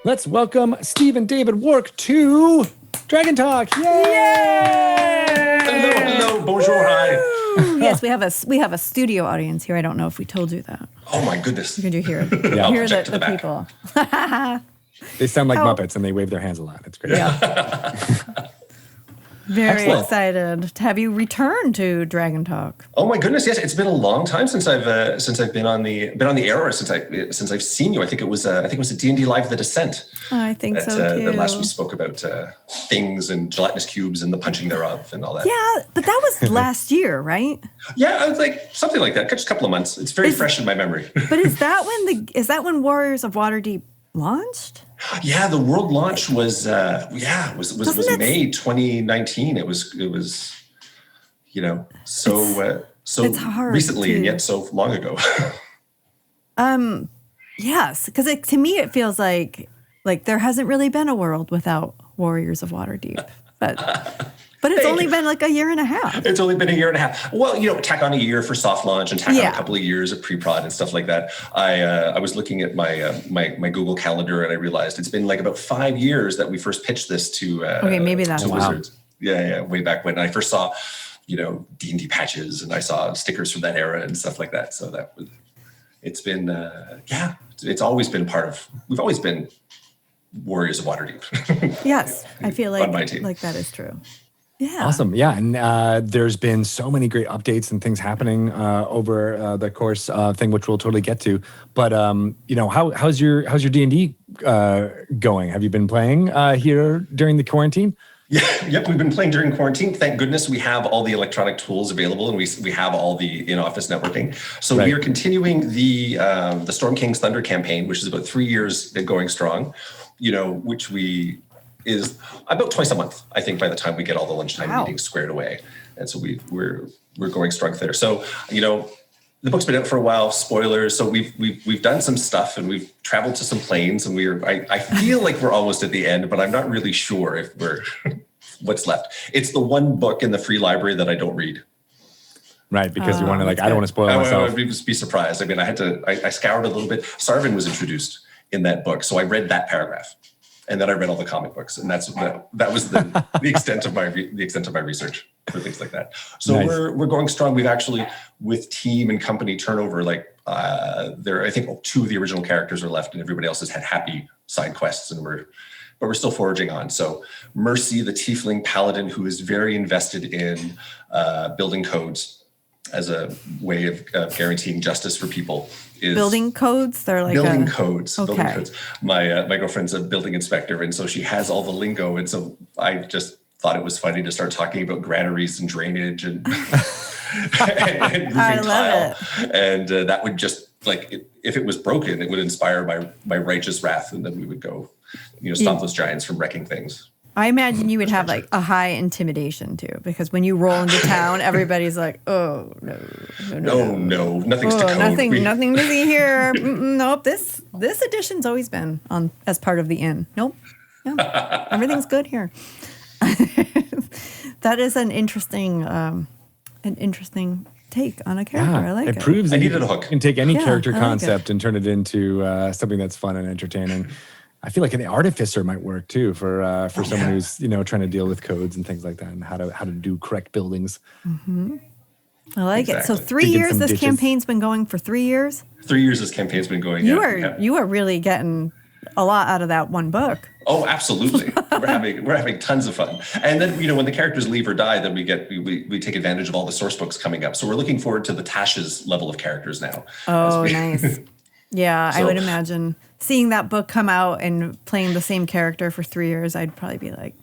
Let's welcome Steve and David Wark to Dragon Talk. Yay! Hello, bonjour, hi. Yes, we have a studio audience here. I don't know if we told you that. Oh my goodness. You can hear Yeah. hear Check to the the back. people. They sound like Muppets and they wave their hands a lot. It's great. Yeah. Very Excellent. excited to have you return to Dragon Talk. Oh my goodness, yes, it's been a long time since I've been on the air, or since I've seen you. I think it was a D&DLive The Descent. I think so too. That last we spoke about things and gelatinous cubes and the punching thereof and all that. Yeah, but that was last year, right? Yeah, I was like something like that. Just a couple of months. It's very fresh in my memory. But is that when Warriors of Waterdeep launched? Yeah, the world launch was May 2019. It was so it's hard recently and yet so long ago. Yes, because to me it feels like there hasn't really been a world without Warriors of Waterdeep, but it's only been like a year and a half. It's only been a year and a half. Well, tack on a year for soft launch and tack on a couple of years of pre-prod and stuff like that. I was looking at my Google Calendar and I realized it's been like about 5 years that we first pitched this to maybe that's Wizards. Yeah, way back when I first saw D&D patches and I saw stickers from that era and stuff like that. So it's been it's always been we've always been Warriors of Waterdeep. Yes, I feel like On my team. like that is true. Yeah. Awesome. Yeah. And there's been so many great updates and things happening over the course thing, which we'll totally get to. But, how's your D&D going? Have you been playing here during the quarantine? Yep, we've been playing during quarantine. Thank goodness we have all the electronic tools available and we have all the in-office networking. So we are continuing the Storm King's Thunder campaign, which is about 3 years going strong, which is about twice a month, I think, by the time we get all the lunchtime meetings squared away. And so we're going strong there. So, the book's been out for a while, spoilers. So we've done some stuff and we've traveled to some planes and I feel like we're almost at the end, but I'm not really sure if we're what's left. It's the one book in the free library that I don't read. Right, because you want to I don't want to spoil myself. I would be surprised. I mean, I scoured a little bit. Sarvin was introduced in that book. So I read that paragraph. And then I read all the comic books, and that was the extent of my research for things like that. So nice. we're going strong. We've actually, with team and company turnover, I think 2 of the original characters are left, and everybody else has had happy side quests, but we're still foraging on. So Mercy, the Tiefling Paladin, who is very invested in building codes as a way of guaranteeing justice for people. Building codes? They're like building codes. Okay. Building codes. My girlfriend's a building inspector, and so she has all the lingo. And so I just thought it was funny to start talking about granaries and drainage and, and moving I love tile. it. And that would just if it was broken, it would inspire my righteous wrath, and then we would go, stop those giants from wrecking things. I imagine you would have like a high intimidation too, because when you roll into town, everybody's like, "Oh no, nothing's to code. Nothing to see here. Nope, this edition's always been on as part of the inn. Nope, no, everything's good here." That is an interesting take on a character. I like it. It proves that needed a hook. You can take any character I like concept and turn it into something that's fun and entertaining. I feel like an artificer might work too for someone who's trying to deal with codes and things like that and how to do correct buildings. Mm-hmm. I like it. So 3 Digging years. some This ditches. campaign's been going for 3 years. 3 years this campaign's been going. You are really getting a lot out of that one book. Oh, absolutely. We're having tons of fun. And then, when the characters leave or die, then we take advantage of all the source books coming up. So we're looking forward to the Tasha's level of characters now. Oh, nice. Yeah, I would imagine seeing that book come out and playing the same character for 3 years, I'd probably be like,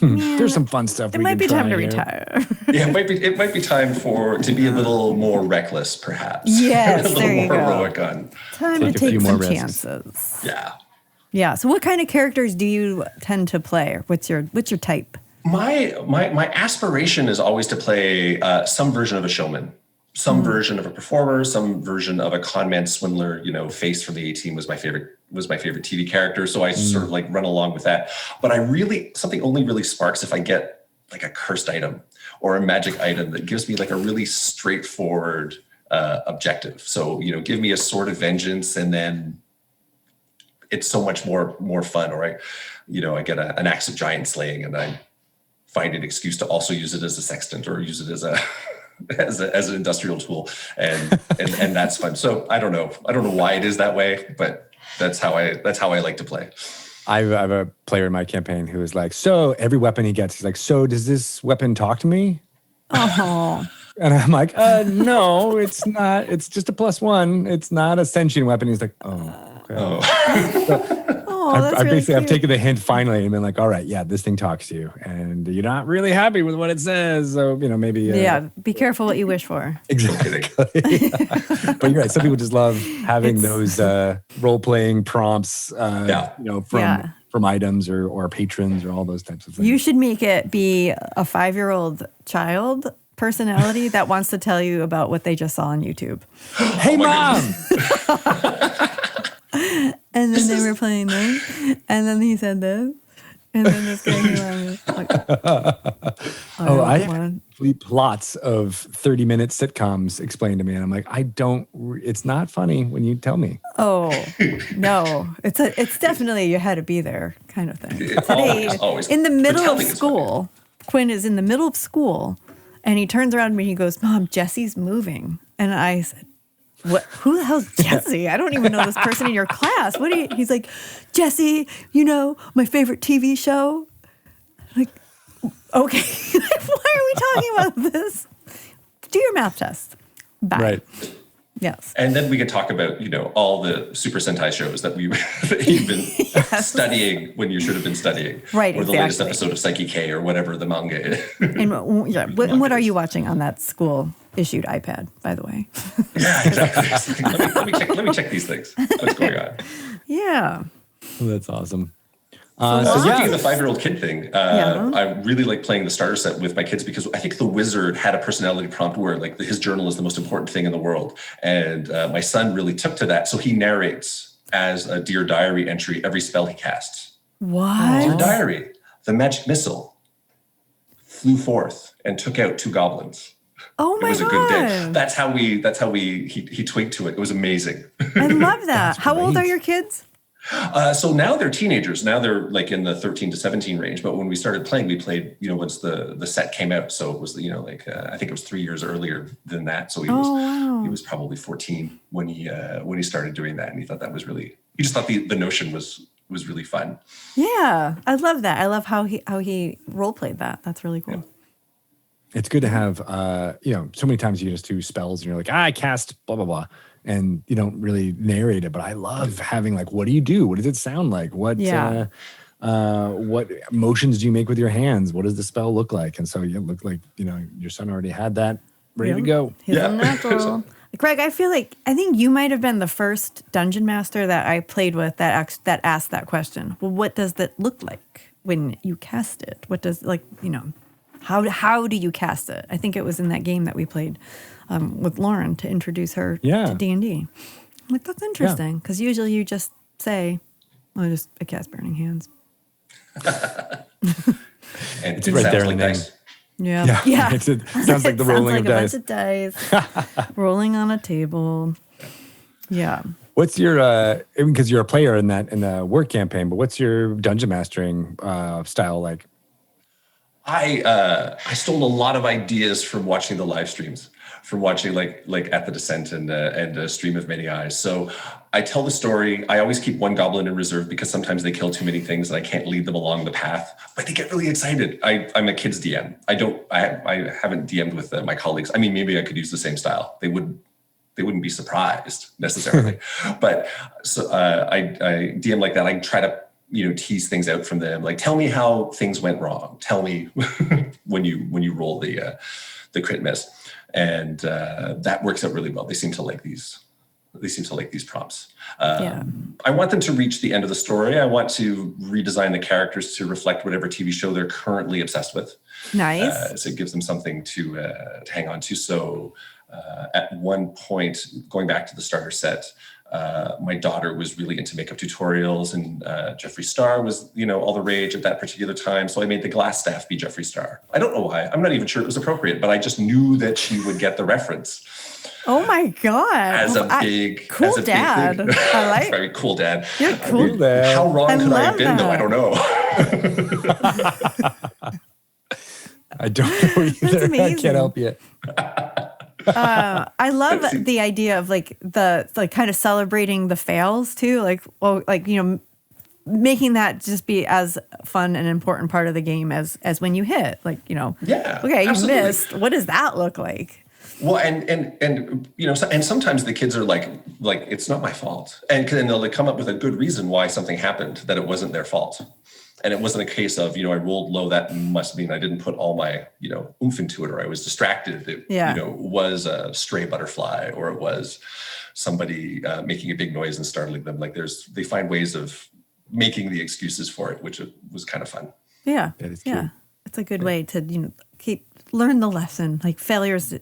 There's some fun stuff. it might be time to retire. Yeah, it might be time to be a little more reckless, perhaps. Yes, a little there you more go. heroic on. Time Take to a few take more some risks. chances. Yeah. Yeah. So what kind of characters do you tend to play? What's your type? My aspiration is always to play some version of a showman. Some version of a performer, some version of a conman swindler. Face from the A-Team was my favorite TV character. So I sort of run along with that. But something only really sparks if I get like a cursed item or a magic item that gives me like a really straightforward objective. So, give me a sword of vengeance and then it's so much more fun. Or I get an axe of giant slaying, and I find an excuse to also use it as a sextant or use it as a as an industrial tool, and that's fun. So I don't know why it is that way, but that's how I like to play. I have a player in my campaign who is like, so every weapon he gets, he's like, so does this weapon talk to me? Oh. And I'm like, no, it's not. It's just a +1. It's not a sentient weapon. He's like, oh, okay. That's really cute. I've taken the hint finally and been like, all right, yeah, this thing talks to you, and you're not really happy with what it says. So, maybe. Be careful what you wish for. Exactly. But you're right. Some people just love having those role-playing prompts, from items or patrons or all those types of things. You should make it be a 5-year-old child personality that wants to tell you about what they just saw on YouTube. Hey, Mom! And then they were playing this, and then he said this, and then this guy came on. I had plots of 30-minute sitcoms explained to me, and I'm like, it's not funny when you tell me. Oh, no. It's definitely you had to be there kind of thing. Always. In the middle of school, Quinn is in the middle of school, and he turns around to me and he goes, Mom, Jesse's moving. And I said, what? Who the hell's Jesse? I don't even know this person in your class. He's like, Jesse, my favorite TV show. Like, okay, why are we talking about this? Do your math test. Bye. Right. Yes. And then we can talk about, all the Super Sentai shows that you've been studying when you should have been studying. Right, or the latest episode of Psyche K or whatever the manga is. And what are you watching on that school-issued iPad, by the way? Yeah, exactly. Let me check these things. What's going on? Yeah. Well, that's awesome. Speaking of the 5-year-old kid thing, I really like playing the starter set with my kids because I think the wizard had a personality prompt where like his journal is the most important thing in the world. And my son really took to that. So he narrates as a Dear Diary entry every spell he casts. What? Dear Diary, the magic missile flew forth and took out 2 goblins. Oh my God. It was a good day. That's how he twigged to it. It was amazing. I love that. How old are your kids? So now they're teenagers. Now they're like in the 13 to 17 range. But when we started playing, we played, once the set came out. So it was, I think it was 3 years earlier than that. So he was probably 14 when he started doing that. And he thought that was really, he just thought the notion was really fun. Yeah, I love that. I love how he role played that. That's really cool. Yeah. It's good to have, so many times you just do spells and you're like, I cast blah, blah, blah. And you don't really narrate it, but I love having like, what do you do? What does it sound like? What motions do you make with your hands? What does the spell look like? And so you look like, your son already had that ready to go. He's a natural. Greg, I think you might have been the first dungeon master that I played with that asked that question. Well, what does that look like when you cast it? What does how do you cast it? I think it was in that game that we played with Lauren to introduce her to D&D. I'm like, that's interesting because usually you just say, I cast Burning Hands. And it's right there in the name. Yeah. It sounds like the rolling of dice. Bunch of dice rolling on a table. Yeah. What's your because you're a player in the Wark campaign, but what's your dungeon mastering style like? I stole a lot of ideas from watching the live streams, from watching like At the Descent and a Stream of Many Eyes. So I tell the story. I always keep one goblin in reserve because sometimes they kill too many things and I can't lead them along the path. But they get really excited. I'm a kid's DM. I haven't DM'd with my colleagues. I mean, maybe I could use the same style. They wouldn't be surprised necessarily. But so I DM like that. I try to tease things out from them. Like, tell me how things went wrong. Tell me when you roll the crit miss, and that works out really well. They seem to like these. They seem to like these prompts. I want them to reach the end of the story. I want to redesign the characters to reflect whatever TV show they're currently obsessed with. Nice. So it gives them something to hang on to. So at one point, going back to the starter set, my daughter was really into makeup tutorials, and Jeffree Star was, all the rage at that particular time. So I made the Blackstaff be Jeffree Star. I don't know why. I'm not even sure it was appropriate, but I just knew that she would get the reference. Oh my god! As a big cool as a dad. Big thing. I like. Very cool dad. You're cool. How wrong I could I have love been, though? I that. don't know. I don't know either. That's amazing. I can't help you. I love the idea of like kind of celebrating the fails too. Like, well, like, you know, making that just be as fun and important part of the game as when you hit. Like, you know, Yeah, okay, you absolutely. missed. What does that look like? Well, and you know, and sometimes the kids are like it's not my fault, and they'll like come up with a good reason why something happened, that it wasn't their fault, and it wasn't a case of, you know, I rolled low, that must mean I didn't put all my, you know, oomph into it, or I was distracted. It, you know, was a stray butterfly, or it was somebody making a big noise and startling them. Like they find ways of making the excuses for it, which was kind of fun. Yeah, That is cute. yeah, it's a good way to, you know, learn the lesson. Like failures,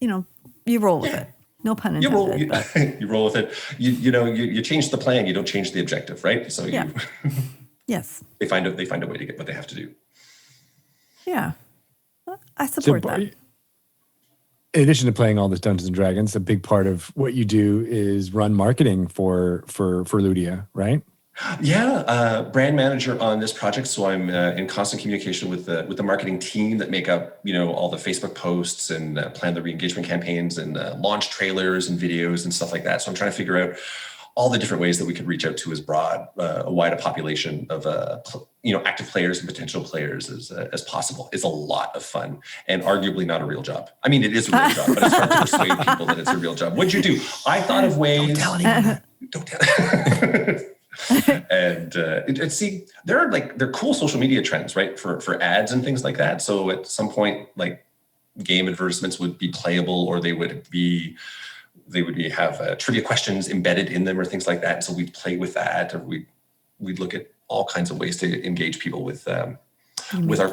you know, you roll with it. No pun intended. You roll with it. You know, you change the plan. You don't change the objective, right? So Yeah. Yes. they find a way to get what they have to do. Yeah, I support that. In addition to playing all this Dungeons and Dragons, a big part of what you do is run marketing for Ludia, right? Yeah, brand manager on this project. So I'm in constant communication with the marketing team that make up, you know, all the Facebook posts and plan the re-engagement campaigns and launch trailers and videos and stuff like that. So I'm trying to figure out all the different ways that we could reach out to as broad, a wide population of, you know, active players and potential players as possible. It's a lot of fun and arguably not a real job. I mean, it is a real job, but it's hard to persuade people that it's a real job. What'd you do? I thought of ways. Don't tell anyone. Don't tell. And see, there are cool social media trends, right? For ads and things like that. So at some point, like game advertisements would be playable, or they would have trivia questions embedded in them or things like that. And so we'd play with that, or we'd look at all kinds of ways to engage people with our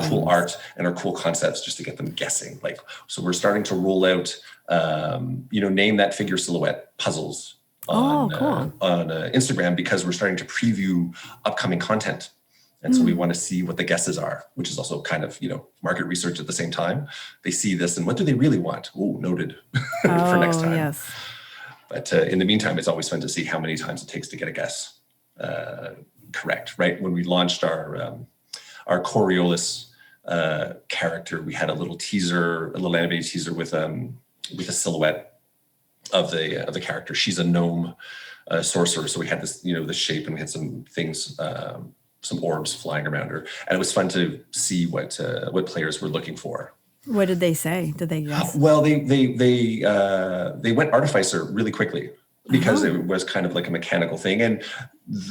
cool art and our cool concepts, just to get them guessing. Like, so we're starting to roll out, you know, name that figure silhouette puzzles on Instagram, because we're starting to preview upcoming content. And so we want to see what the guesses are, which is also kind of, you know, market research at the same time. They see this and what do they really want? Oh, noted for next time. Yes. But in the meantime, it's always fun to see how many times it takes to get a guess correct, right? When we launched our Coriolis character, we had a little animated teaser with a silhouette of the character. She's a gnome sorcerer. So we had this, you know, the shape, and we had some things, some orbs flying around her, and it was fun to see what players were looking for. What did they say? Did they guess? Well, they went artificer really quickly, because it was kind of like a mechanical thing, and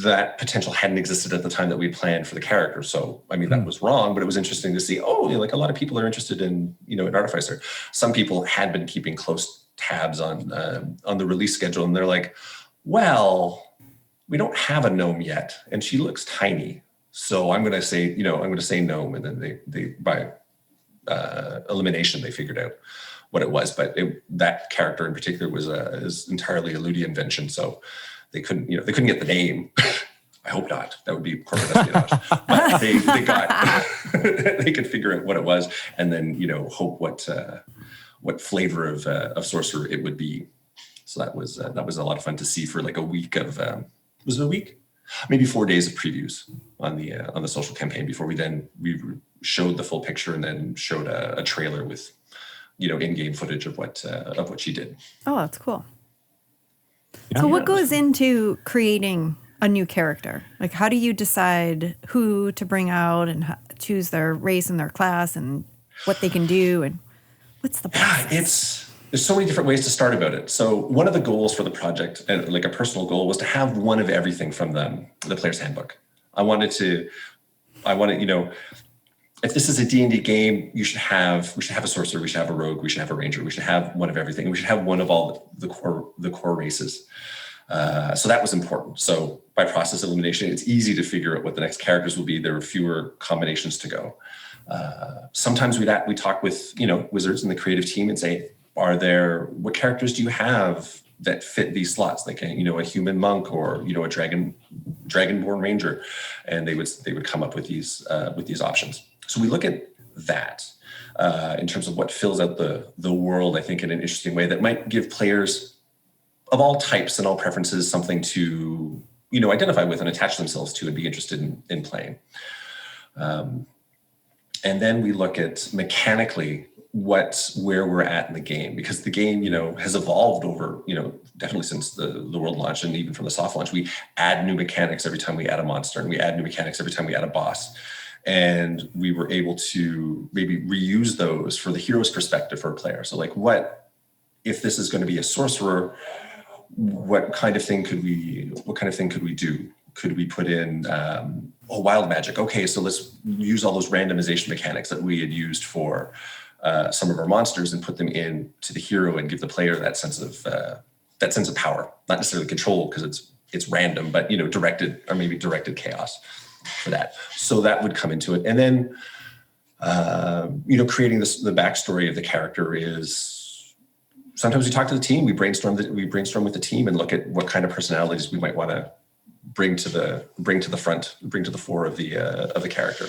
that potential hadn't existed at the time that we planned for the character. So, I mean, that was wrong, but it was interesting to see, oh, you know, like a lot of people are interested in, you know, an artificer. Some people had been keeping close tabs on the release schedule, and they're like, well, we don't have a gnome yet, and she looks tiny, so I'm going to say gnome, and then they by elimination they figured out what it was. But that character in particular is entirely a Ludia invention, so they couldn't get the name. I hope not. That would be corporate espionage. But they could figure out what it was, and then, you know, hope what flavor of sorcerer it would be. So that was a lot of fun to see for like a week of was it a week? Maybe 4 days of previews on the social campaign before we showed the full picture, and then showed a trailer with, you know, in-game footage of what she did. Oh, that's cool. Yeah. So what goes into creating a new character? Like, how do you decide who to bring out and choose their race and their class and what they can do, and what's the process? There's so many different ways to start about it. So one of the goals for the project, and like a personal goal, was to have one of everything from the player's handbook. I wanted, you know, if this is a D&D game, we should have a sorcerer, we should have a rogue, we should have a ranger, we should have one of everything. We should have one of all the core races. So that was important. So by process elimination, it's easy to figure out what the next characters will be. There are fewer combinations to go. Sometimes we talk with, you know, wizards and the creative team and say, what characters do you have that fit these slots? Like a human monk, or, you know, a dragonborn ranger, and they would come up with these options. So we look at that. in terms of what fills out the world, I think, in an interesting way that might give players of all types and all preferences something to, identify with and attach themselves to and be interested in playing. And then we look at mechanically where we're at in the game, because the game, has evolved over, definitely since the world launch, and even from the soft launch. We add new mechanics every time we add a monster, and we add new mechanics every time we add a boss. And we were able to maybe reuse those for the hero's perspective for a player. So like, what if this is going to be a sorcerer? What kind of thing could we do? Could we put in wild magic? Okay, so let's use all those randomization mechanics that we had used for some of our monsters and put them in to the hero and give the player that sense of power, not necessarily control because it's random, but directed chaos for that. So that would come into it. And then creating the backstory of the character is, sometimes we talk to the team, we brainstorm with the team and look at what kind of personalities we might want to bring to the fore of the character.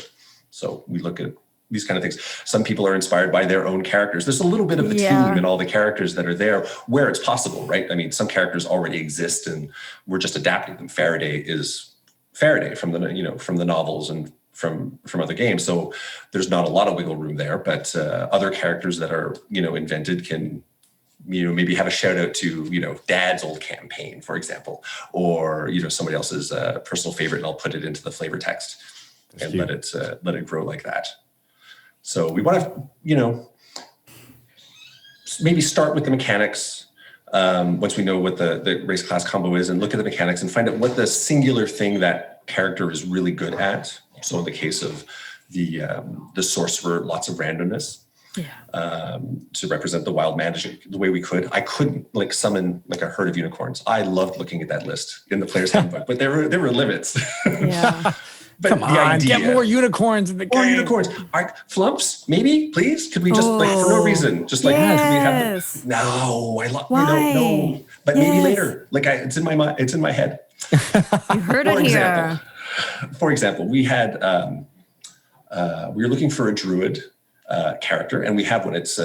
So we look at these kind of things. Some people are inspired by their own characters. There's a little bit of the team and all the characters that are there where it's possible, right? I mean, some characters already exist and we're just adapting them. Faraday is Faraday from the novels and from other games. So there's not a lot of wiggle room there, but other characters that are, invented can, maybe have a shout out to, Dad's old campaign, for example, or, somebody else's personal favorite, and I'll put it into the flavor text and let it grow like that. So we want to, maybe start with the mechanics once we know what the race class combo is, and look at the mechanics and find out what the singular thing that character is really good at. So in the case of the sorcerer, lots of randomness. To represent the wild magic the way we could. I couldn't summon a herd of unicorns. I loved looking at that list in the player's handbook, but there were limits. Yeah. But come on, get more unicorns in the game. More unicorns. Flumps, maybe, please? Could we just for no reason, just could we have no, no. But maybe later. It's in my mind, it's in my head. You heard it here. For example, we had we were looking for a druid character, and we have one. It's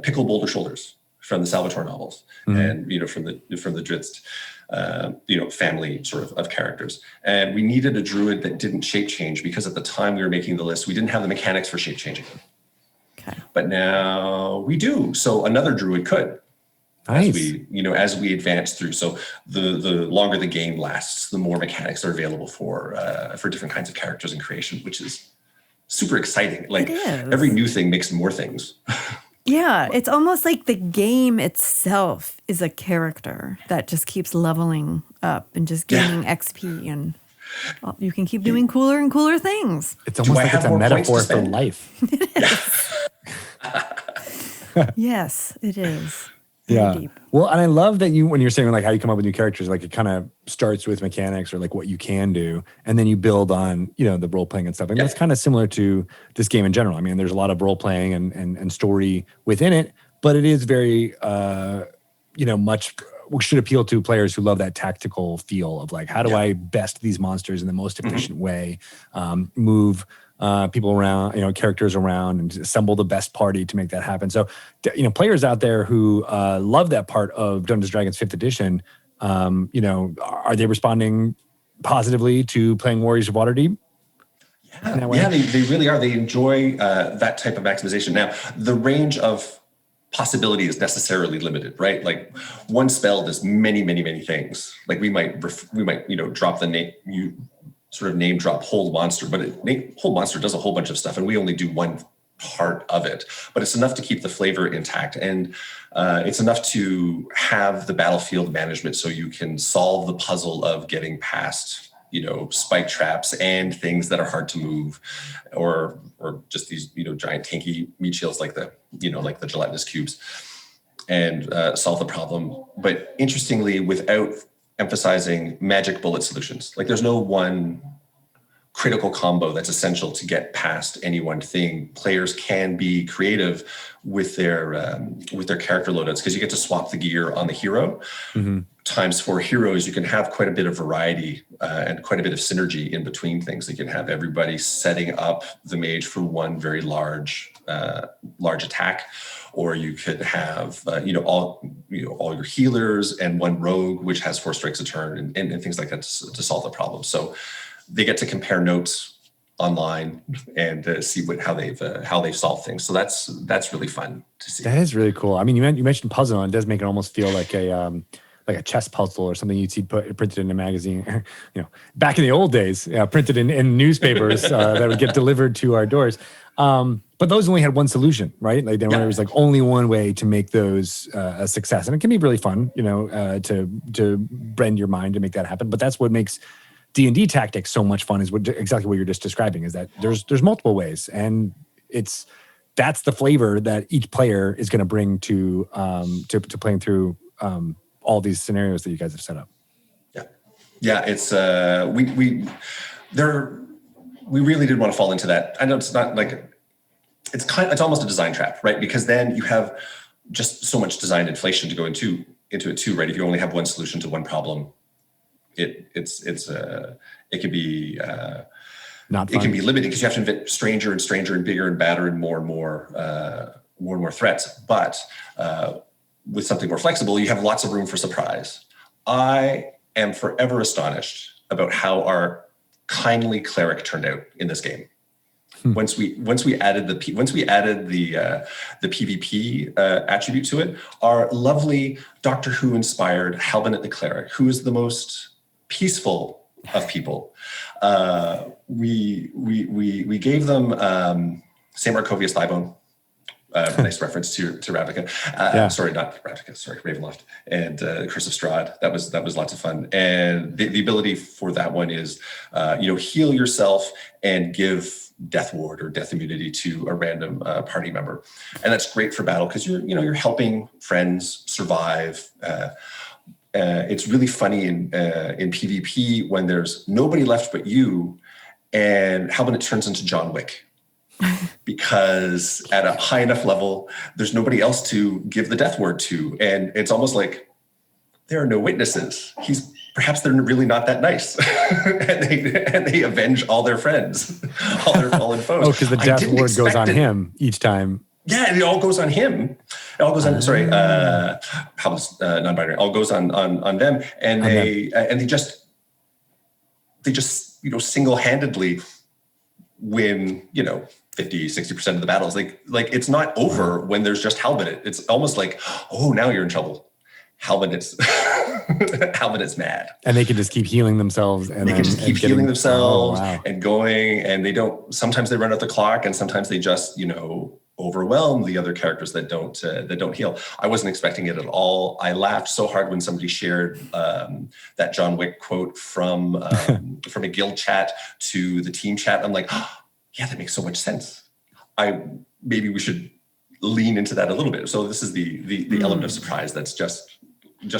Pickle Boulder Shoulders from the Salvatore novels, and from the Drizzt, family sort of characters. And we needed a druid that didn't shape change, because at the time we were making the list, we didn't have the mechanics for shape changing. Okay. But now we do. So another druid could. Nice. As we advance through. So the longer the game lasts, the more mechanics are available for different kinds of characters and creation, which is super exciting. Every new thing makes more things. Yeah, it's almost like the game itself is a character that just keeps leveling up and just gaining XP, and you can keep doing cooler and cooler things. It's almost like it's a metaphor for life. Yes, it is. Yeah. Deep. Well, and I love that when you're saying how you come up with new characters, it kind of starts with mechanics or what you can do, and then you build on, the role playing and stuff. And that's kind of similar to this game in general. I mean, there's a lot of role playing and story within it, but it is very, much should appeal to players who love that tactical feel of how do I best these monsters in the most efficient way, move people around, characters around, and assemble the best party to make that happen. So, players out there who love that part of Dungeons & Dragons 5th edition, are they responding positively to playing Warriors of Waterdeep? Yeah, they really are. They enjoy that type of maximization. Now, the range of possibility is necessarily limited, right? One spell does many, many, many things. We might drop the name, sort of name drop Hold Monster, but Hold Monster does a whole bunch of stuff, and we only do one part of it, but it's enough to keep the flavor intact, and it's enough to have the battlefield management so you can solve the puzzle of getting past spike traps and things that are hard to move, or just these giant tanky meat shields like the gelatinous cubes, and solve the problem. But interestingly, without emphasizing magic bullet solutions. There's no one critical combo that's essential to get past any one thing. Players can be creative with their character loadouts, because you get to swap the gear on the hero. Times for heroes, you can have quite a bit of variety and quite a bit of synergy in between things. You can have everybody setting up the mage for one very large large attack, or you could have all your healers and one rogue which has 4 strikes a turn and things like that to solve the problem. So they get to compare notes online and see how they've solved things. So that's really fun to see. That is really cool. I mean, you mentioned puzzle, and it does make it almost feel like a chess puzzle or something you'd see printed in a magazine. Back in the old days, printed in newspapers that would get delivered to our doors. But those only had one solution, right? Like there was like only one way to make those a success, and it can be really fun, to bend your mind to make that happen. But that's what makes D&D tactics so much fun, is exactly what you're just describing, is that there's multiple ways, and that's the flavor that each player is going to bring to playing through all these scenarios that you guys have set up. Yeah, it's we really did want to fall into that. I know it's not like it's almost a design trap, right? Because then you have just so much design inflation to go into it too, right? If you only have one solution to one problem, it can be not fun. It can be limiting because you have to invent stranger and bigger and badder and more threats. But with something more flexible, you have lots of room for surprise. I am forever astonished about how our kindly cleric turned out in this game. Once we added the PvP attribute to it, our lovely Doctor Who inspired Halbanet the cleric, who is the most peaceful of people, we gave them St. Markovius Thighbone. Nice reference to Ravnica. Sorry, not Ravnica. Sorry, Ravenloft and Curse of Strahd. That was lots of fun. And the ability for that one is, heal yourself and give death ward or death immunity to a random party member, and that's great for battle because you're helping friends survive. It's really funny in PvP when there's nobody left but you, and Halbanet turns into John Wick. Because at a high enough level, there's nobody else to give the death word to. And it's almost like there are no witnesses. Perhaps they're really not that nice. and they avenge all their friends, all their fallen foes. Oh, because the death word goes on him each time. Yeah, it all goes on him. It all goes on, non-binary. It all goes on them. And they just single-handedly win, 50, 60% of the battles. Like it's not over when there's just Halbanet. It's almost like, oh, now you're in trouble. Halbanet's mad. And they can just keep healing themselves and and going, and sometimes they run out the clock, and sometimes they just, overwhelm the other characters that don't heal. I wasn't expecting it at all. I laughed so hard when somebody shared that John Wick quote from a guild chat to the team chat. I'm like, oh, yeah, that makes so much sense. Maybe we should lean into that a little bit. So this is the element of surprise that's just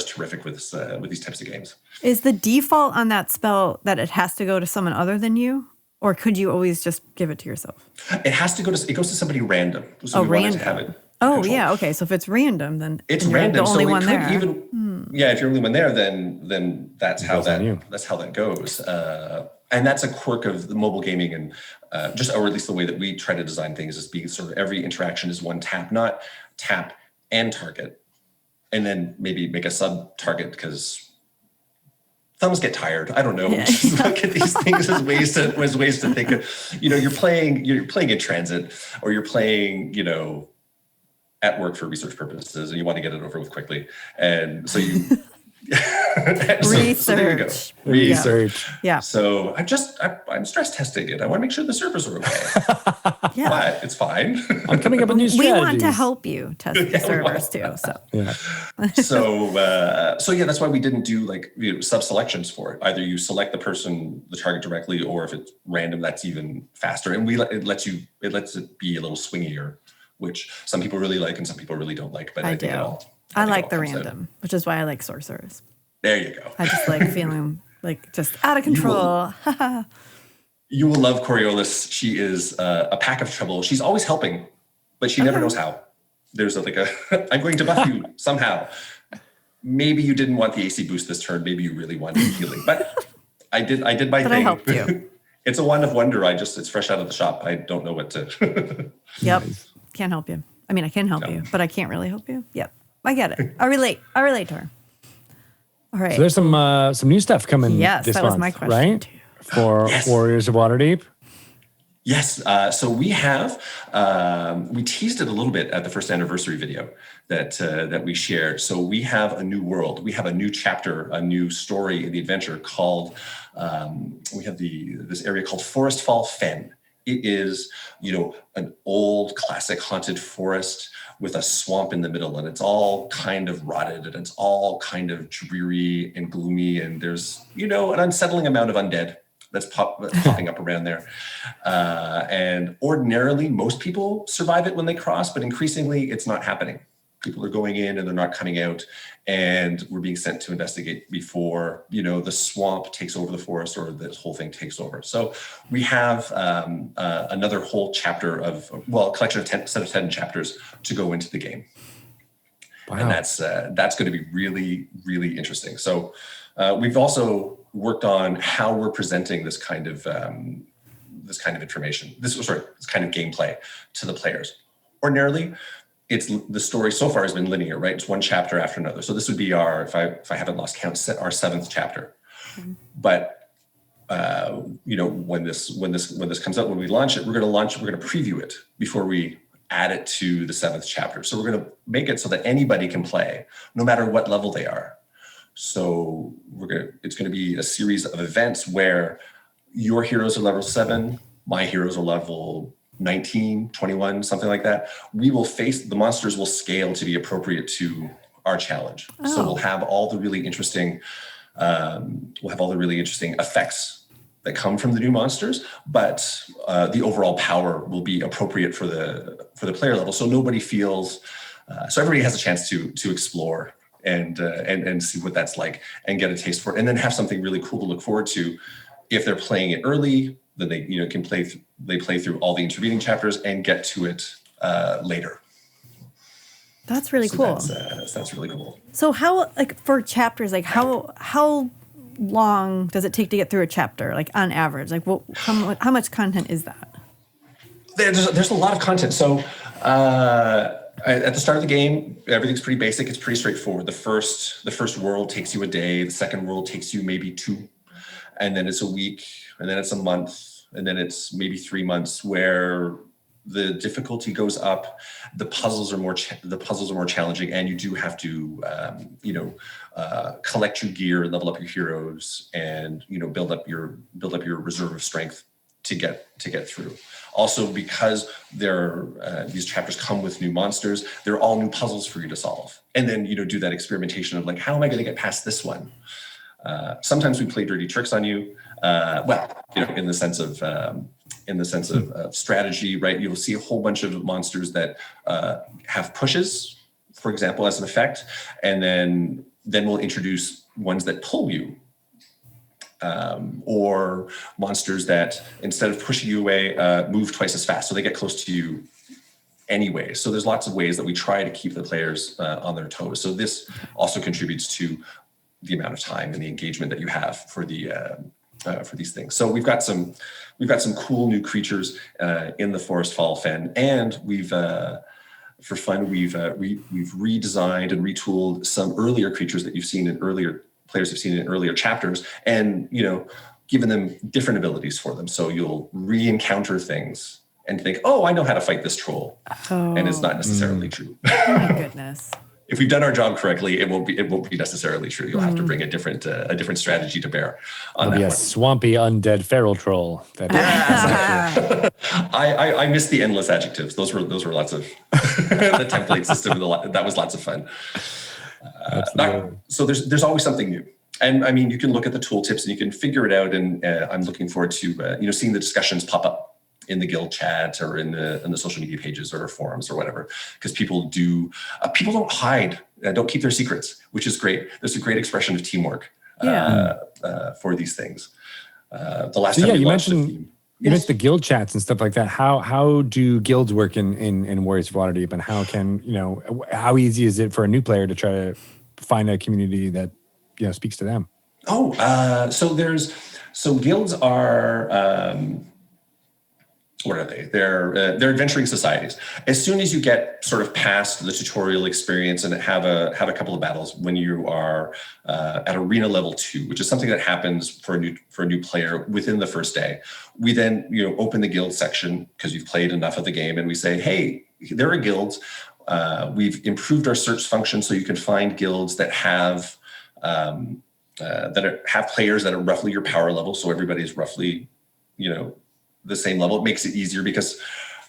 terrific with these types of games. Is the default on that spell that it has to go to someone other than you? Or could you always just give it to yourself? It goes to somebody random. So random. To have it yeah. Okay. So if it's random, then it's random. The only one there. If you're the only one there, then that's how that goes. And that's a quirk of the mobile gaming, and or at least the way that we try to design things, is being sort of every interaction is one tap, not tap and target, and then maybe make a sub target because thumbs get tired. I don't know. Just look at these things as ways to think of. You're playing in transit, or you're playing, at work for research purposes, and you want to get it over with quickly, and so you. Research. So there you go. Research. Yeah. So I'm stress testing it. I want to make sure the servers are okay. Yeah. But it's fine. I'm coming up with new strategies. We want to help you test the servers too. So yeah. So that's why we didn't do sub selections for it. Either you select the target directly, or if it's random, that's even faster. And it lets it be a little swingier, which some people really like and some people really don't like. But I think I like the random, which is why I like sorcerers. There you go. I just like feeling just out of control. You will love Coriolis. She is a pack of trouble. She's always helping, but she never knows how. There's I'm going to buff you somehow. Maybe you didn't want the AC boost this turn. Maybe you really wanted healing, but I did my thing. But I helped you. It's a wand of wonder. It's fresh out of the shop. I don't know what to. Yep. Can't help you. I mean, I can help you, but I can't really help you. Yep. I get it. I relate to her. All right. So there's some new stuff coming Yes, this that month, was my question right? too. For Warriors of Waterdeep. Yes. So we have we teased it a little bit at the first anniversary video that we shared. So we have a new world. We have a new chapter, a new story in the adventure called. We have this area called Forestfall Fen. It is, an old classic haunted forest with a swamp in the middle, and it's all kind of rotted, and it's all kind of dreary and gloomy, and there's, an unsettling amount of undead that's popping up around there. And ordinarily, most people survive it when they cross, but increasingly, it's not happening. People are going in and they're not coming out, and we're being sent to investigate before, the swamp takes over the forest or this whole thing takes over. So we have another whole chapter a collection of set of 10 chapters to go into the game. Wow. And that's going to be really, really interesting. So we've also worked on how we're presenting this kind of information, this kind of gameplay to the players. Ordinarily, the story so far has been linear, right? It's one chapter after another. So this would be if I haven't lost count, our 7th chapter. Mm-hmm. But when this comes out, when we launch it, we're going to preview it before we add it to the 7th chapter. So we're going to make it so that anybody can play, no matter what level they are. So it's going to be a series of events where your heroes are level 7, my heroes are level 19, 21, something like that. The monsters will scale to be appropriate to our challenge. Oh. So we'll have all the really interesting effects that come from the new monsters, but the overall power will be appropriate for the player level. So nobody feels, so everybody has a chance to explore and see what that's like and get a taste for it, and then have something really cool to look forward to. If they're playing it early, then they can play through all the intervening chapters and get to it later. That's really cool. That's really cool. So how, for chapters, how long does it take to get through a chapter, on average? How much content is that? There's a lot of content. So at the start of the game, everything's pretty basic. It's pretty straightforward. The first world takes you a day. The second world takes you maybe 2. And then it's a week, and then it's a month, and then it's maybe 3 months, where the difficulty goes up. The puzzles are more challenging, and you do have to collect your gear, level up your heroes, and build up your reserve of strength to get through. Also, because these chapters come with new monsters, they're all new puzzles for you to solve, and then do that experimentation of how am I going to get past this one? Sometimes we play dirty tricks on you. In the sense of strategy, right? You'll see a whole bunch of monsters that have pushes, for example, as an effect, and then we'll introduce ones that pull you, or monsters that instead of pushing you away, move twice as fast, so they get close to you anyway. So there's lots of ways that we try to keep the players on their toes. So this also contributes to the amount of time and the engagement that you have for these things. So we've got some cool new creatures in the Forestfall Fen, and we've for fun we've redesigned and retooled some earlier creatures that players have seen in earlier chapters, and given them different abilities for them. So you'll re-encounter things and think, oh, I know how to fight this troll, and it's not necessarily true. Oh my goodness. If we've done our job correctly, it won't be necessarily true. You'll have to bring a different strategy to bear on that one. Swampy undead feral troll. I missed the endless adjectives. Those were lots of the template system. That was lots of fun. So there's always something new, and I mean you can look at the tooltips and you can figure it out. And I'm looking forward to seeing the discussions pop up in the guild chat or in the social media pages or forums or whatever, because people don't hide, don't keep their secrets, which is great. There's a great expression of teamwork for these things. The last time we launched you mentioned the guild chats and stuff like that. How do guilds work in Warriors of Waterdeep, and how easy is it for a new player to try to find a community that speaks to them? So guilds are what are they? They're adventuring societies. As soon as you get sort of past the tutorial experience and have a couple of battles when you are at arena level 2, which is something that happens for a new player within the first day, we then open the guild section because you've played enough of the game, and we say, hey, there are guilds. We've improved our search function so you can find guilds that have have players that are roughly your power level, so everybody's roughly the same level. It makes it easier because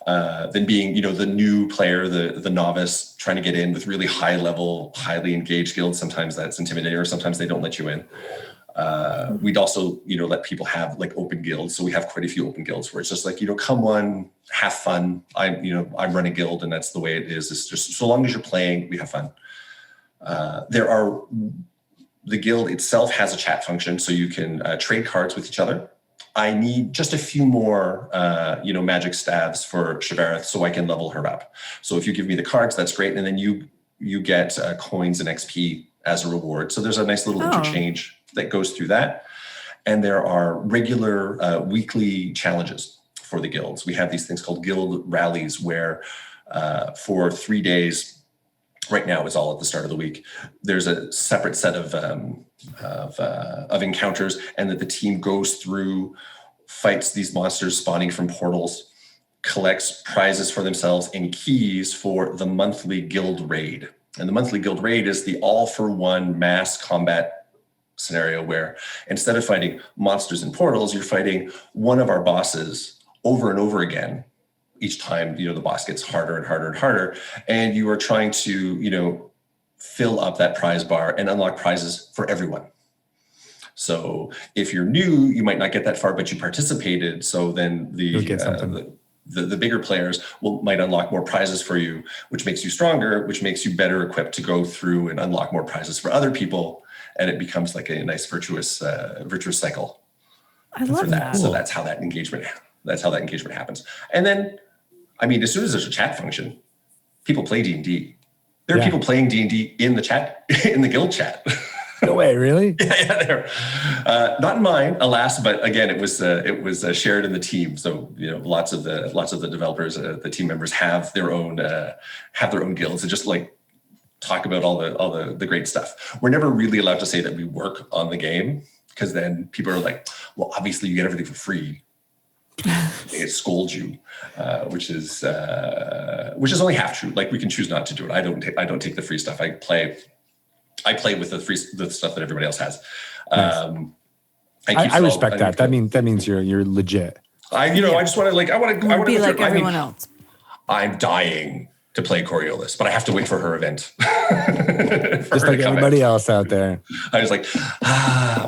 than being, the new player, the novice trying to get in with really high level, highly engaged guilds. Sometimes that's intimidating, or sometimes they don't let you in. We'd also, let people have like open guilds. So we have quite a few open guilds where it's just like, come on, have fun. I run a guild, and that's the way it is. It's just so long as you're playing, we have fun. The guild itself has a chat function, so you can trade cards with each other. I need just a few more, magic staves for Shavareth so I can level her up. So if you give me the cards, that's great. And then you get coins and XP as a reward. So there's a nice little interchange that goes through that. And there are regular weekly challenges for the guilds. We have these things called guild rallies where for 3 days, right now it's all at the start of the week, there's a separate set of encounters, and that the team goes through, fights these monsters spawning from portals, collects prizes for themselves and keys for the monthly guild raid. And the monthly guild raid is the all-for-one mass combat scenario where instead of fighting monsters in portals, you're fighting one of our bosses over and over again. Each time, the boss gets harder and harder and harder, and you are trying to, fill up that prize bar and unlock prizes for everyone. So if you're new, you might not get that far, but you participated. So then the bigger players might unlock more prizes for you, which makes you stronger, which makes you better equipped to go through and unlock more prizes for other people. And it becomes like a nice virtuous cycle. I love that. So that's how that engagement happens. And then, as soon as there's a chat function, people play D&D. There are people playing D&D in the chat, in the guild chat. No way, really? Yeah, there. Not in mine, alas, but again, it was shared in the team. So lots of the developers, the team members have their own guilds and just like talk about all the great stuff. We're never really allowed to say that we work on the game, because then people are like, well, obviously you get everything for free. It scolds you, which is only half true. Like, we can choose not to do it. I don't take the free stuff. I play with the stuff that everybody else has. Nice. I respect that. That means you're legit. I just want to I want to be like everyone else. I'm dying to play Coriolis, but I have to wait for her event. Just like everybody else out there. I was like,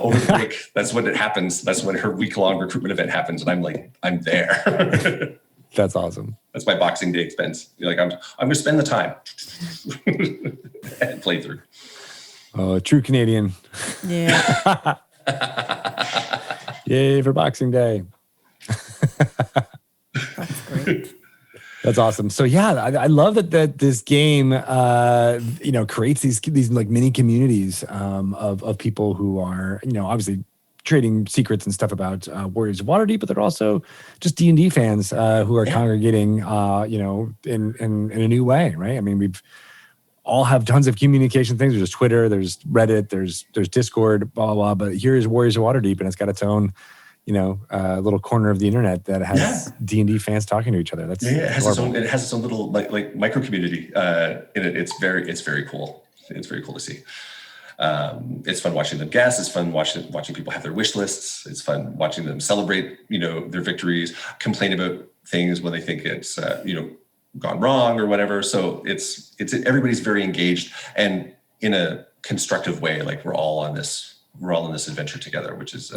over the break, that's when it happens. That's when her week-long recruitment event happens, and I'm like, I'm there. That's awesome. That's my Boxing Day expense. I'm going to spend the time and play through. Oh, true Canadian. Yeah. Yay for Boxing Day. That's great. That's awesome. So yeah, I love that this game, creates these like mini communities of people who are, obviously trading secrets and stuff about Warriors of Waterdeep, but they're also just D&D fans who are congregating, in a new way, right? We've all have tons of communication things. There's Twitter, there's Reddit, there's Discord, blah, blah, blah. But here is Warriors of Waterdeep, and it's got its own, little corner of the internet that has D&D fans talking to each other. That's it has its own little like micro community in it. It's very cool. It's very cool to see. It's fun watching them guess. It's fun watching people have their wish lists. It's fun watching them celebrate, their victories, complain about things when they think it's, gone wrong or whatever. So it's everybody's very engaged and in a constructive way. Like we're all in this adventure together, which is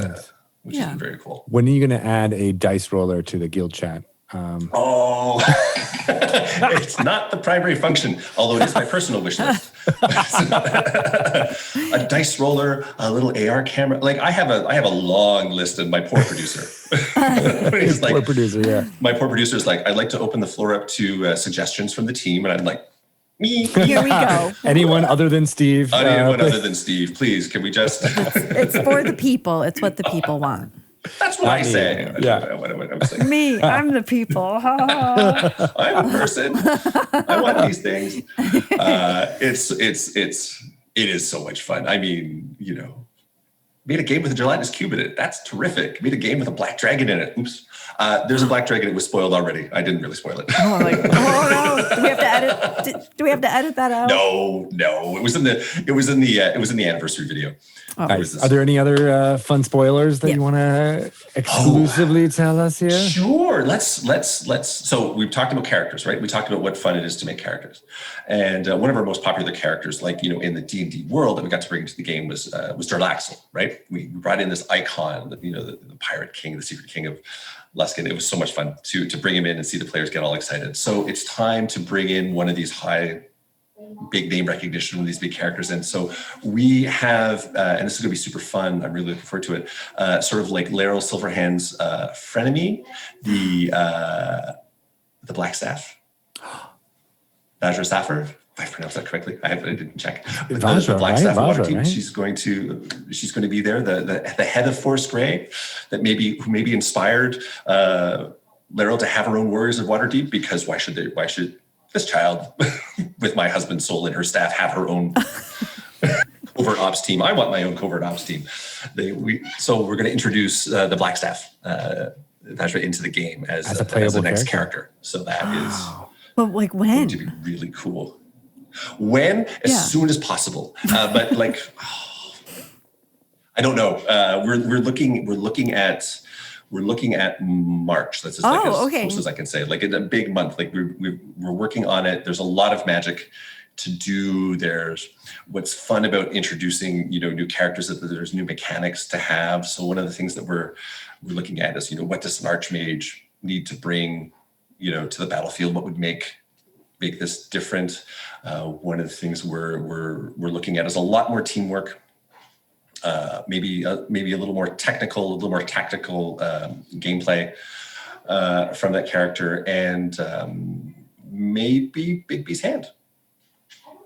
very cool. When are you going to add a dice roller to the guild chat? It's not the primary function, although it is my personal wish list. A dice roller, a little AR camera. Like I have a long list of my poor producer. My poor producer is like, I'd like to open the floor up to suggestions from the team, and I'm like, me. Here we go. Anyone other than Steve? Anyone other than Steve, please. Can we just? It's for the people. It's what the people want. That's what Not I me. say. Yeah. What I was saying. Me, I'm the people. I'm a person. I want these things. It is so much fun. I mean, made a game with a gelatinous cube in it. That's terrific. Made a game with a black dragon in it. Oops. There's a black dragon. It was spoiled already. I didn't really spoil it. Oh no! Do we have to edit? Do we have to edit that out? No. It was in the anniversary video. Oh. Nice. Are there any other fun spoilers that you want to exclusively tell us here? Sure. Let's. So we've talked about characters, right? We talked about what fun it is to make characters, and one of our most popular characters, like in the D&D world that we got to bring into the game was Darlaxle, right? We brought in this icon, the pirate king, the secret king of Luskan. It was so much fun to bring him in and see the players get all excited. So it's time to bring in one of these big name recognition, one of these big characters. And so we have, and this is going to be super fun. I'm really looking forward to it. Sort of like Laeral Silverhand's frenemy, the Blackstaff, Vajra Safahr. If I pronounced that correctly, I didn't check. But the Blackstaff of Waterdeep. Right? She's going to be there. The head of Forest Grey, who maybe inspired Laeral to have her own Warriors of Waterdeep. Because why should this child with my husband's soul in her staff have her own covert ops team? I want my own covert ops team. So we're going to introduce the Blackstaff Vajra into the game as the next character. So that is. But like when? Going to be really cool. When? As soon as possible. But I don't know. We're looking at March. That's as close as I can say. Like in a big month. Like we're working on it. There's a lot of magic to do. There's what's fun about introducing new characters, that there's new mechanics to have. So one of the things that we're looking at is what does an archmage need to bring to the battlefield? What would make this different? One of the things we're looking at is a lot more teamwork, maybe a little more technical, a little more tactical gameplay from that character, and maybe Bigby's hand.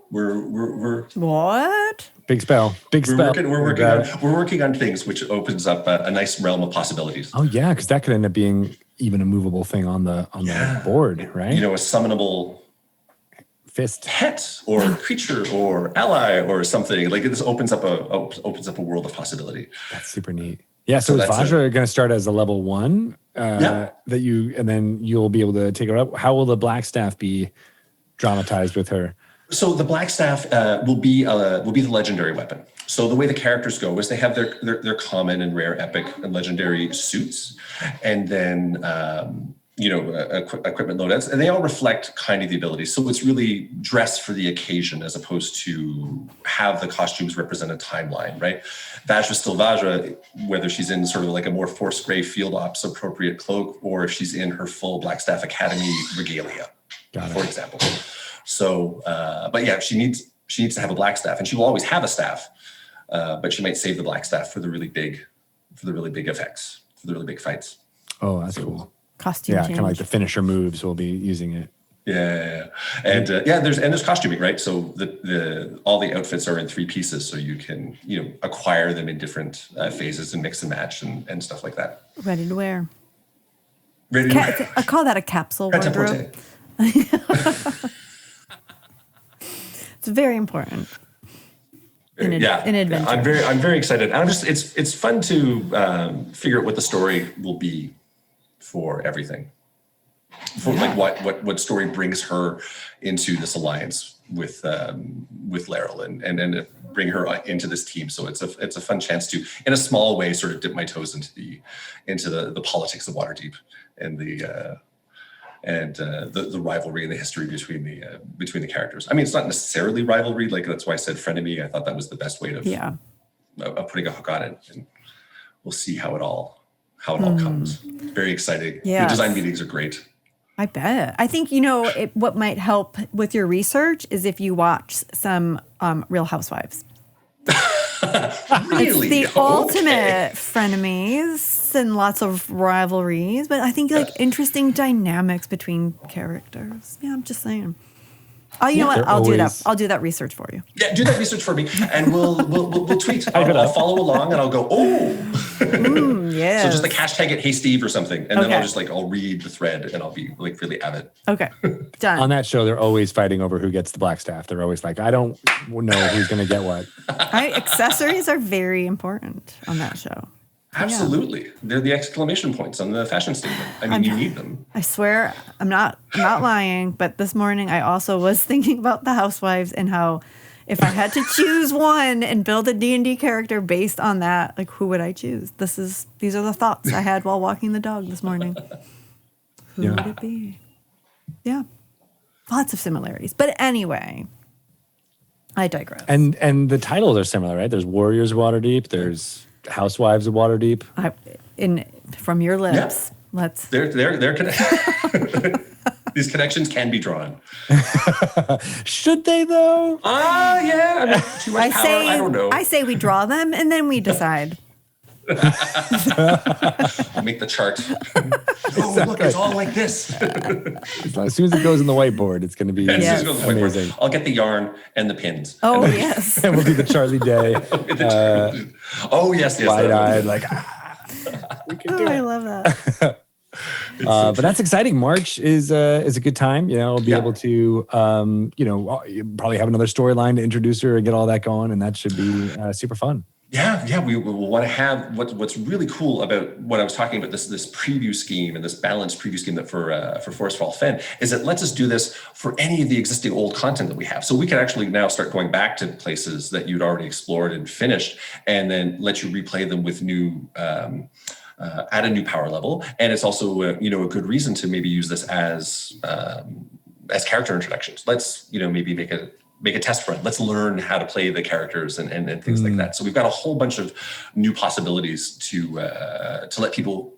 We're what? Big spell. We're working on things which opens up a nice realm of possibilities. Oh yeah, because that could end up being even a movable thing on the board, right? A summonable fist, pet or creature or ally or something. Like this opens up a world of possibility. That's super neat. Yeah. So is Vajra going to start as a level 1 and then you'll be able to take her up? How will the Blackstaff be dramatized with her? So the Blackstaff will be the legendary weapon. So the way the characters go is they have their common and rare, epic, and legendary suits, and then equipment loadouts, and they all reflect kind of the abilities. So it's really dressed for the occasion as opposed to have the costumes represent a timeline, right? Vajra's still Vajra, whether she's in sort of like a more Force Grey field ops appropriate cloak, or if she's in her full Blackstaff Academy regalia, for example. So, but yeah, she needs to have a Blackstaff, and she will always have a staff, but she might save the Blackstaff for the really big effects, for the really big fights. Oh, that's cool. Costume change. Kind of like the finisher moves. We'll be using it. Yeah, and there's costuming, right? So all the outfits are in 3 pieces, so you can acquire them in different phases and mix and match and stuff like that. Ready to wear. Wear. I call that a capsule wardrobe. It's very important. In adventure. I'm very excited. It's fun to figure out what the story will be for everything. For like what story brings her into this alliance with Laeral and bring her into this team. So it's a fun chance to, in a small way, sort of dip my toes into the politics of Waterdeep and the rivalry and the history between the characters. I mean, it's not necessarily rivalry. Like that's why I said frenemy. I thought that was the best way of putting a hook on it, and we'll see how it all comes. Very exciting. Yeah. The design meetings are great. I bet. I think what might help with your research is if you watch some Real Housewives. Really? It's the ultimate frenemies and lots of rivalries, but I think like interesting dynamics between characters. Yeah, I'm just saying. Oh, you know what? They're I'll do that. always- I'll do that research for you. Yeah, do that research for me, and we'll tweet. I'll follow along, and I'll go, Yeah. So just like hashtag it, hey Steve, or something, and then Okay. I'll read the thread, and I'll be like really avid. Okay. Done. On that show, they're always fighting over who gets the Blackstaff. They're always like, I don't know who's going to get what. Accessories are very important on that show. Absolutely, they're the exclamation points on the fashion statement. I mean, you need them. I swear I'm not lying, but this morning I also was thinking about the housewives and how if I had to choose one and build a D&D character based on that, like who would I choose? These are the thoughts I had while walking the dog this morning. Who would it be? Yeah. Lots of similarities. But anyway, I digress. And the titles are similar, right? There's Warriors of Waterdeep. There's Housewives of Waterdeep. From your lips, let's. they're these connections can be drawn. Should they though? Yeah. I mean, too much power. I don't know. I say we draw them and then we decide. Make the chart. Oh, look, it's all like this. As soon as it goes in the whiteboard, it's going to be As soon as it goes on the whiteboard, amazing. I'll get the yarn and the pins. Oh, yes. And we'll do the Charlie Day. Oh, yes. Wide-eyed, like, we can do I it. love that. But that's exciting. March is a good time. You know, we'll be able to, probably have another storyline to introduce her and get all that going, and that should be super fun. Yeah, we will want to have what's really cool about what I was talking about, this preview scheme and this balanced preview scheme that for Forestfall Fen is it lets us do this for any of the existing old content that we have. So we can actually now start going back to places that you'd already explored and finished, and then let you replay them with new at a new power level. And it's also a good reason to maybe use this as character introductions. Let's maybe make a test run. Let's learn how to play the characters and things like that. So we've got a whole bunch of new possibilities to let people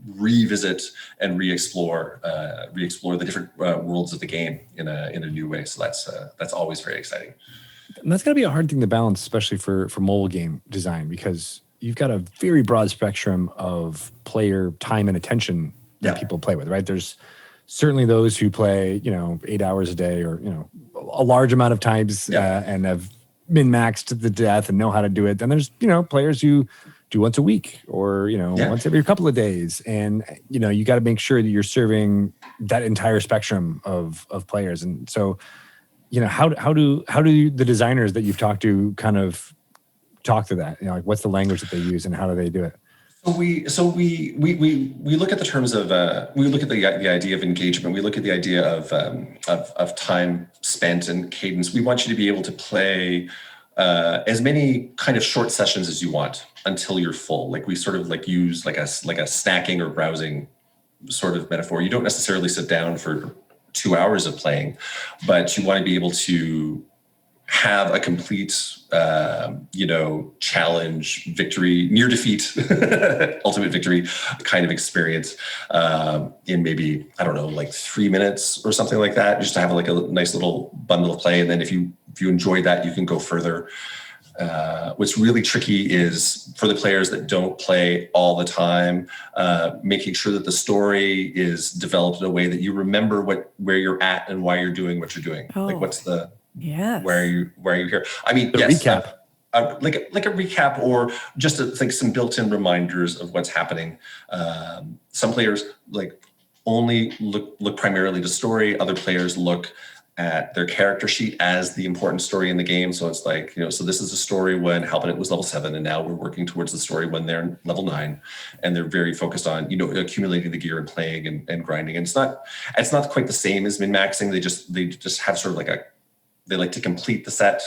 revisit and re-explore the different worlds of the game in a new way. So that's always very exciting. And that's got to be a hard thing to balance, especially for mobile game design, because you've got a very broad spectrum of player time and attention that people play with, right? There's certainly those who play, 8 hours a day or, a large amount of times and have min-maxed to the death and know how to do it. Then there's, players who do once a week or, once every couple of days. And, you got to make sure that you're serving that entire spectrum of players. And so, how do the designers that you've talked to kind of talk to that? What's the language that they use and how do they do it? So we look at the terms of we look at the idea of engagement. We look at the idea of time spent and cadence. We want you to be able to play as many kind of short sessions as you want until you're full. Like we sort of use like a snacking or browsing sort of metaphor. You don't necessarily sit down for 2 hours of playing, but you want to be able to have a complete, challenge, victory, near defeat, ultimate victory kind of experience in maybe, 3 minutes or something like that, just to have like a nice little bundle of play. And then if you enjoy that, you can go further. What's really tricky is for the players that don't play all the time, making sure that the story is developed in a way that you remember where you're at and why you're doing what you're doing. Like what's the... Yes. Where are you here? I mean, recap. Like a recap, or just some built-in reminders of what's happening. Some players only look primarily to story. Other players look at their character sheet as the important story in the game. So it's so this is the story when Halpinit was level 7, and now we're working towards the story when they're level 9, and they're very focused on accumulating the gear and playing and grinding. And it's not quite the same as min-maxing. They just have sort of they like to complete the set.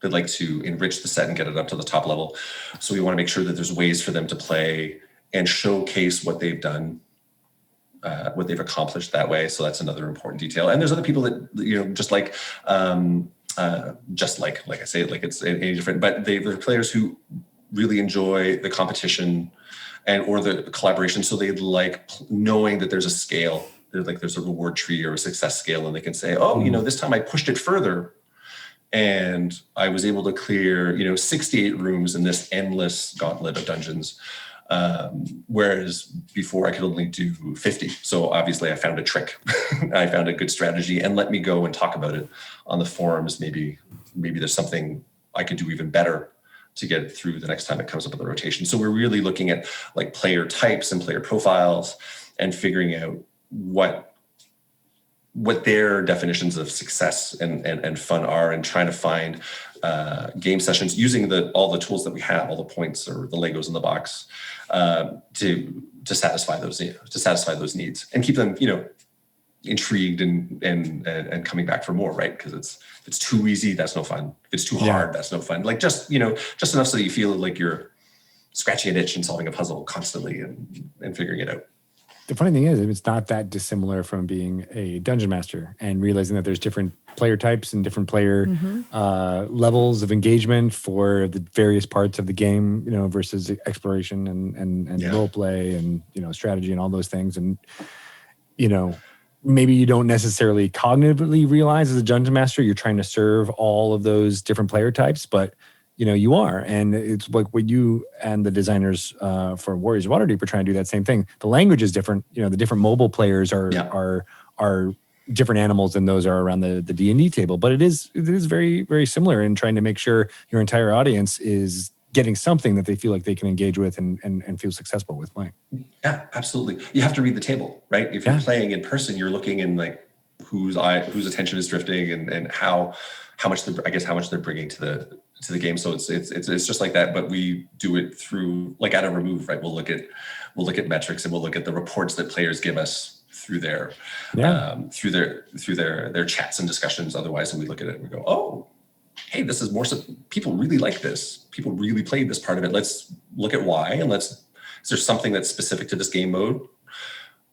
They like to enrich the set and get it up to the top level. So we want to make sure that there's ways for them to play and showcase what they've done, what they've accomplished that way. So that's another important detail. And there's other people that, like I say, like it's any different, but they're players who really enjoy the competition or the collaboration. So they like knowing that there's a scale. There's a reward tree or a success scale, and they can say, this time I pushed it further and I was able to clear, 68 rooms in this endless gauntlet of dungeons. Whereas before I could only do 50. So obviously I found a trick. I found a good strategy, and let me go and talk about it on the forums. Maybe there's something I could do even better to get it through the next time it comes up in the rotation. So we're really looking at like player types and player profiles and figuring out what their definitions of success and fun are, and trying to find game sessions using all the tools that we have, all the points or the Legos in the box, to satisfy those needs and keep them, intrigued and coming back for more, right? Because if it's too easy, that's no fun. If it's too hard, that's no fun. Like just enough so that you feel like you're scratching an itch and solving a puzzle constantly and figuring it out. The funny thing is, it's not that dissimilar from being a dungeon master and realizing that there's different player types and different player levels of engagement for the various parts of the game, versus exploration and role play and, strategy and all those things. And, maybe you don't necessarily cognitively realize as a dungeon master, you're trying to serve all of those different player types, but you are. And it's like what you and the designers for Warriors of Waterdeep are trying to do that same thing. The language is different. The different mobile players are different animals than those are around the D&D table. But it is very, very similar in trying to make sure your entire audience is getting something that they feel like they can engage with and feel successful with playing. Yeah, absolutely. You have to read the table, right? If you're playing in person, you're looking in like whose attention is drifting and how much they're bringing to the game. So it's just like that, but we do it through like at a remove, right? We'll look at metrics, and we'll look at the reports that players give us through their chats and discussions otherwise, and we look at it and we go, oh, hey, this is more so people really like this. People really played this part of it. Let's look at why, and is there something that's specific to this game mode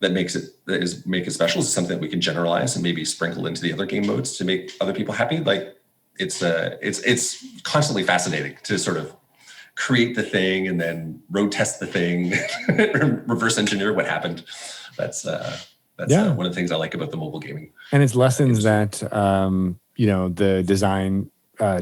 that make it special? Is it something that we can generalize and maybe sprinkle into the other game modes to make other people happy? Like it's constantly fascinating to sort of create the thing and then road test the thing, reverse engineer what happened. That's one of the things I like about the mobile gaming. And it's lessons that the design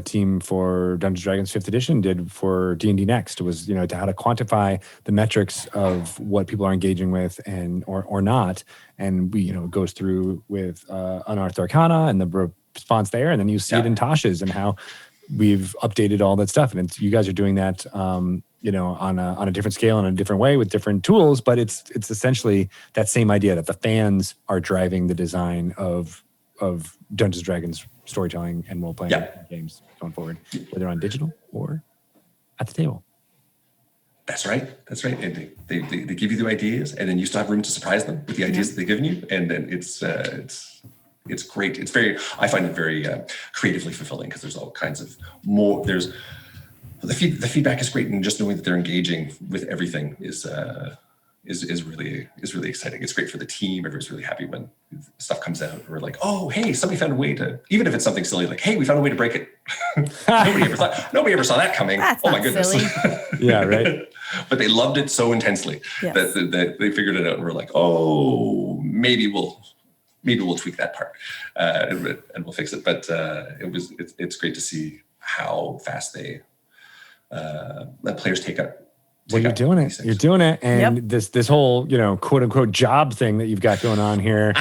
team for Dungeons & Dragons 5th edition did for D&D Next. Was to how to quantify the metrics of what people are engaging with or not, and we it goes through with Unearthed Arcana and the response there, and then you see it in Tasha's and how we've updated all that stuff. And you guys are doing that on a different scale and a different way with different tools, but it's essentially that same idea that the fans are driving the design of Dungeons & Dragons storytelling and role-playing games going forward, whether on digital or at the table. That's right. And they give you the ideas, and then you still have room to surprise them with the ideas that they've given you. And then it's great. I find it very creatively fulfilling, because there's all kinds of more. There's the feedback is great, and just knowing that they're engaging with everything is really exciting. It's great for the team. Everyone's really happy when stuff comes out. We're like, oh, hey, somebody found a way to, even if it's something silly, like, hey, we found a way to break it. Nobody ever saw that coming. That's oh my goodness. Yeah, right. But they loved it so intensely that they figured it out, and we're like, oh, maybe we'll tweak that part and we'll fix it. But it's great to see how fast they let players take up. Well, you're doing it. You're doing it, and this whole quote unquote job thing that you've got going on here,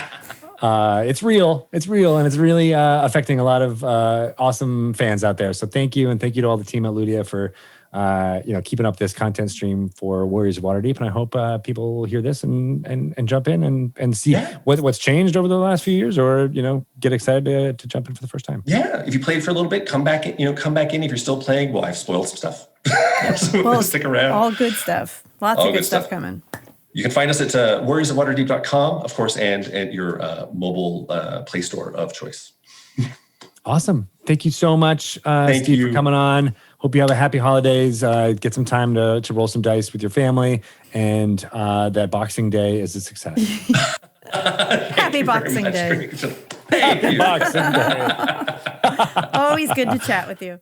it's real, and it's really affecting a lot of awesome fans out there. So thank you, and thank you to all the team at Ludia for keeping up this content stream for Warriors of Waterdeep. And I hope people will hear this and jump in and see what's changed over the last few years, or get excited to jump in for the first time. Yeah, if you played for a little bit, come back in. Come back in if you're still playing. Well, I've spoiled some stuff. So stick around. All good stuff. Lots of good stuff coming. You can find us at warriorsofwaterdeep.com, of course, and your mobile Play Store of choice. Awesome. Thank you so much, Steve, for coming on. Hope you have a happy holidays. Get some time to roll some dice with your family, and that Boxing Day is a success. Happy Boxing Day. Happy Boxing Day. Always good to chat with you.